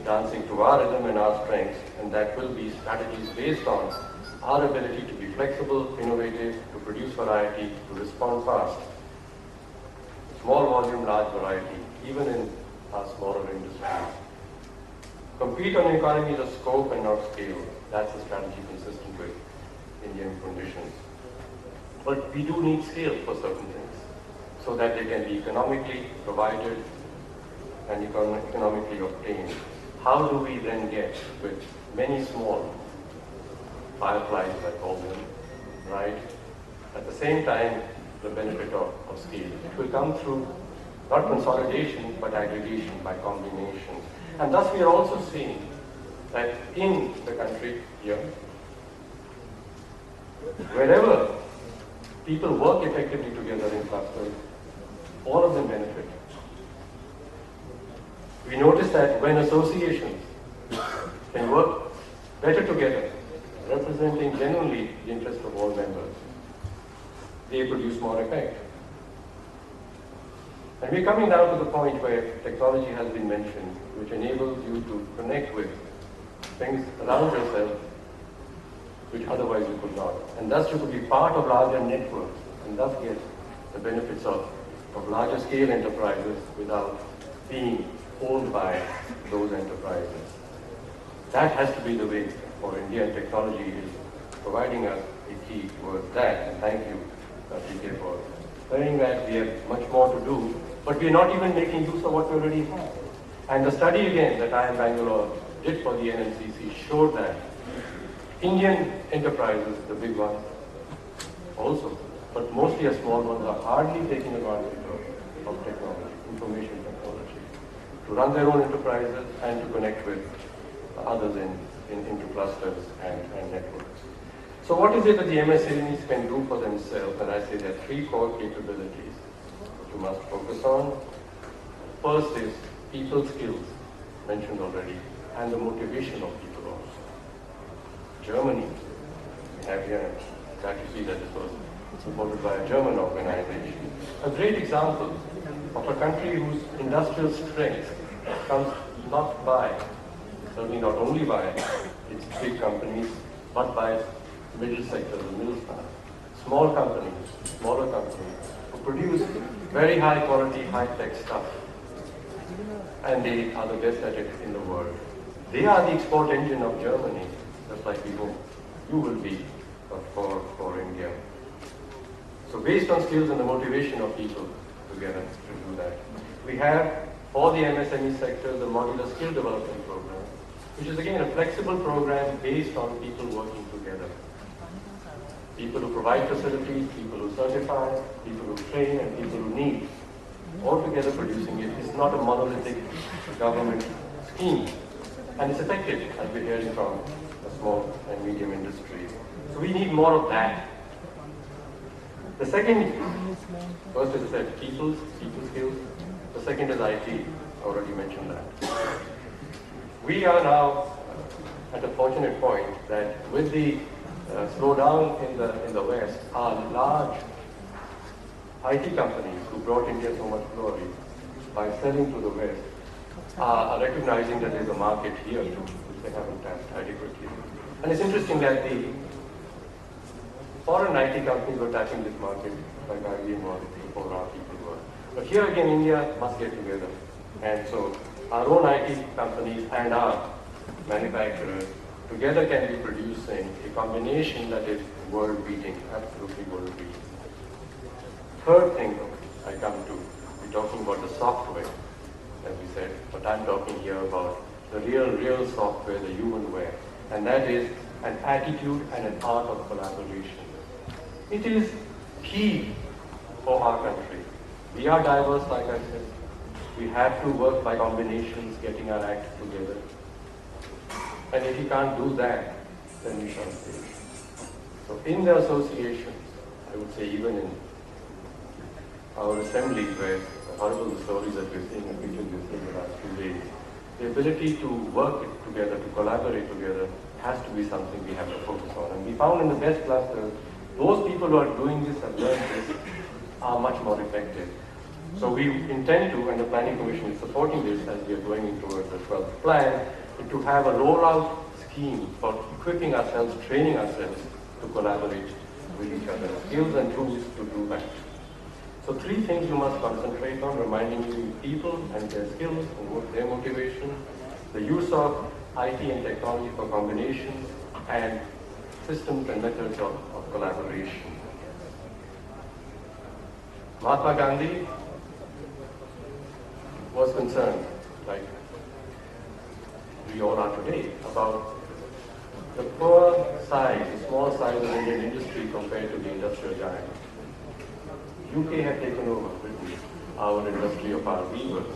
dancing to our rhythm and our strengths, and that will be strategies based on our ability to be flexible, innovative, to produce variety, to respond fast. Small volume, large variety, even in our smaller industries. Compete on economies of scope and not scale. That's a strategy consistent with Indian conditions. But we do need scale for certain things, so that they can be economically provided and economically obtained. How do we then get with many small fireflies, I call them, right? At the same time, the benefit of scale. It will come through not consolidation, but aggregation by combination. And thus we are also seeing that in the country here, wherever people work effectively together in clusters, all of them benefit. We notice that when associations can work better together, representing genuinely the interest of all members, they produce more effect. And we're coming now to the point where technology has been mentioned, which enables you to connect with things around yourself which otherwise you could not. And thus you could be part of larger networks and thus get the benefits of larger scale enterprises without being owned by those enterprises. That has to be the way for India, and technology is providing us a key towards that. And thank you, PK, for saying that. We have much more to do, but we are not even making use of what we already have. And the study again that IIM Bangalore did for the NMCC showed that Indian enterprises, the big ones also, but mostly the small ones, are hardly taking advantage of technology, information technology, to run their own enterprises and to connect with others into clusters and networks. So what is it that the MSMEs can do for themselves? And I say there are three core capabilities that you must focus on. First is people skills, mentioned already, and the motivation of people also. Germany, we have here, glad to see that this was supported by a German organization. A great example of a country whose industrial strength comes not by, certainly not only by its big companies, but by middle sector, the middle class. Small companies, smaller companies, who produce very high quality, high-tech stuff. And they are the best at it in the world. They are the export engine of Germany, just like we hope you will be for India. So based on skills and the motivation of people together to do that. We have, for the MSME sector, the modular skill development program, which is again a flexible program based on people working together. People who provide facilities, people who certify, people who train, and people who need, all together producing it. It's not a monolithic government scheme. And it's effective, as we're hearing from the small and medium industries. So we need more of that. The second, first as I said, people skills. The second is IT. I already mentioned that. We are now at a fortunate point that with the slowdown in the West, our large IT companies who brought India so much glory by selling to the West are recognizing that there's a market here too, which they haven't tapped adequately. And it's interesting that the foreign IT companies were tapping this market, like IBM was before our people were. But here again, India must get together. And so our own IT companies and our manufacturers together can be producing a combination that is world-beating, absolutely world-beating. Third thing I come to, we're talking about the software, as we said, but I'm talking here about the real software, the humanware, and that is an attitude and an art of collaboration. It is key for our country. We are diverse, like I said. We have to work by combinations, getting our act together. And if you can't do that, then we shall fail. So in the associations, I would say even in our assemblies where horrible stories that we're seeing and pictures we've seen in the last few days, the ability to work together, to collaborate together, has to be something we have to focus on. And we found in the best clusters, those people who are doing this, have learned this, are much more effective. So we intend to, and the Planning Commission is supporting this as we are going towards the 12th plan, to have a rollout scheme for equipping ourselves, training ourselves to collaborate with each other, skills and tools to do that. So 3 things you must concentrate on: reminding you people and their skills and their motivation, the use of IT and technology for combination, and systems and methods of collaboration. Mahatma Gandhi was concerned, like we all are today, about the poor size, the small size of Indian industry compared to the industrial giant. UK had taken over Britain, our industry of our weavers.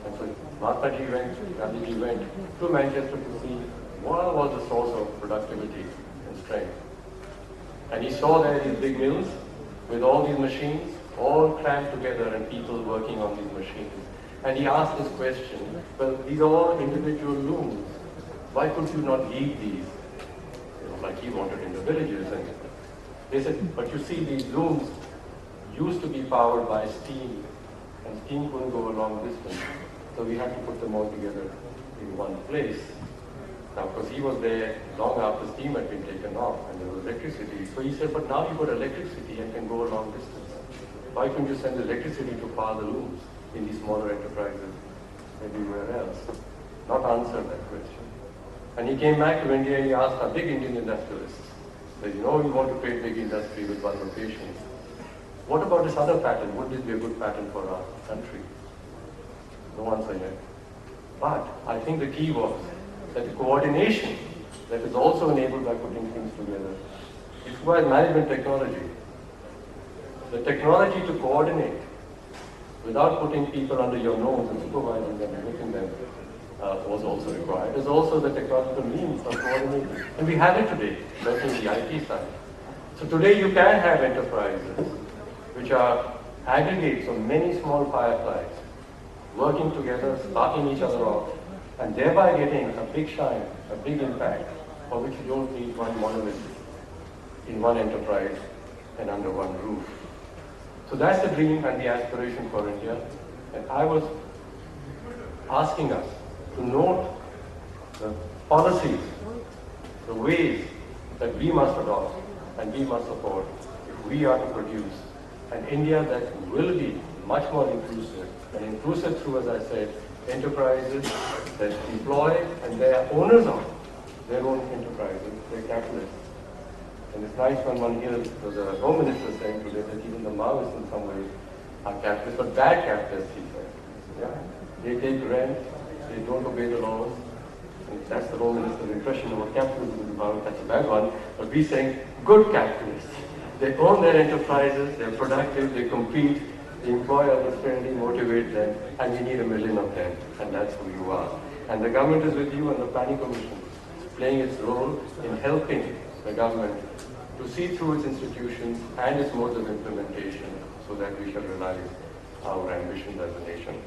And so Mahatma went, Gandhiji went to Manchester to see what was the source of productivity and strength. And he saw there these big mills with all these machines, all crammed together and people working on these machines. And he asked this question, well, these are all individual looms. Why could you not leave these? Like he wanted in the villages. And they said, but you see, these looms used to be powered by steam, and steam couldn't go a long distance. So we had to put them all together in one place. Now, because he was there long after steam had been taken off and there was electricity. So he said, but now you've got electricity and can go a long distance. Why couldn't you send electricity to power the looms in these smaller enterprises everywhere else? Not answered that question. And he came back to India and he asked our big Indian industrialists, said, you know, we want to create big industry with one location. What about this other pattern? Would this be a good pattern for our country? No answer yet. But I think the key was that the coordination that is also enabled by putting things together. It requires management technology. The technology to coordinate without putting people under your nose and supervising them and making them was also required. There's also the technological means of coordinating. And we have it today, especially the IT side. So today you can have enterprises which are aggregates of many small fireflies working together, sparking each other off, and thereby getting a big shine, a big impact, for which you don't need one monolith in one enterprise and under one roof. So that's the dream and the aspiration for India. And I was asking us to note the policies, the ways that we must adopt and we must support if we are to produce an India that will be much more inclusive, and inclusive through, as I said, enterprises that employ and they are owners of their own enterprises, they're capitalists. And it's nice when one hears the Home Minister saying today that even the Maoists in some ways are capitalists, but bad capitalists, he said. Yeah? They take rent, they don't obey the laws. And that's the Home Minister's impression of what capitalism is about. That's a bad one. But we're saying good capitalists. They own their enterprises, they're productive, they compete, they employ others fairly, motivate them, and we need 1 million of them. And that's who you are. And the government is with you, and the Planning Commission is playing its role in helping the government to see through its institutions and its modes of implementation so that we shall realize our ambitions as a nation.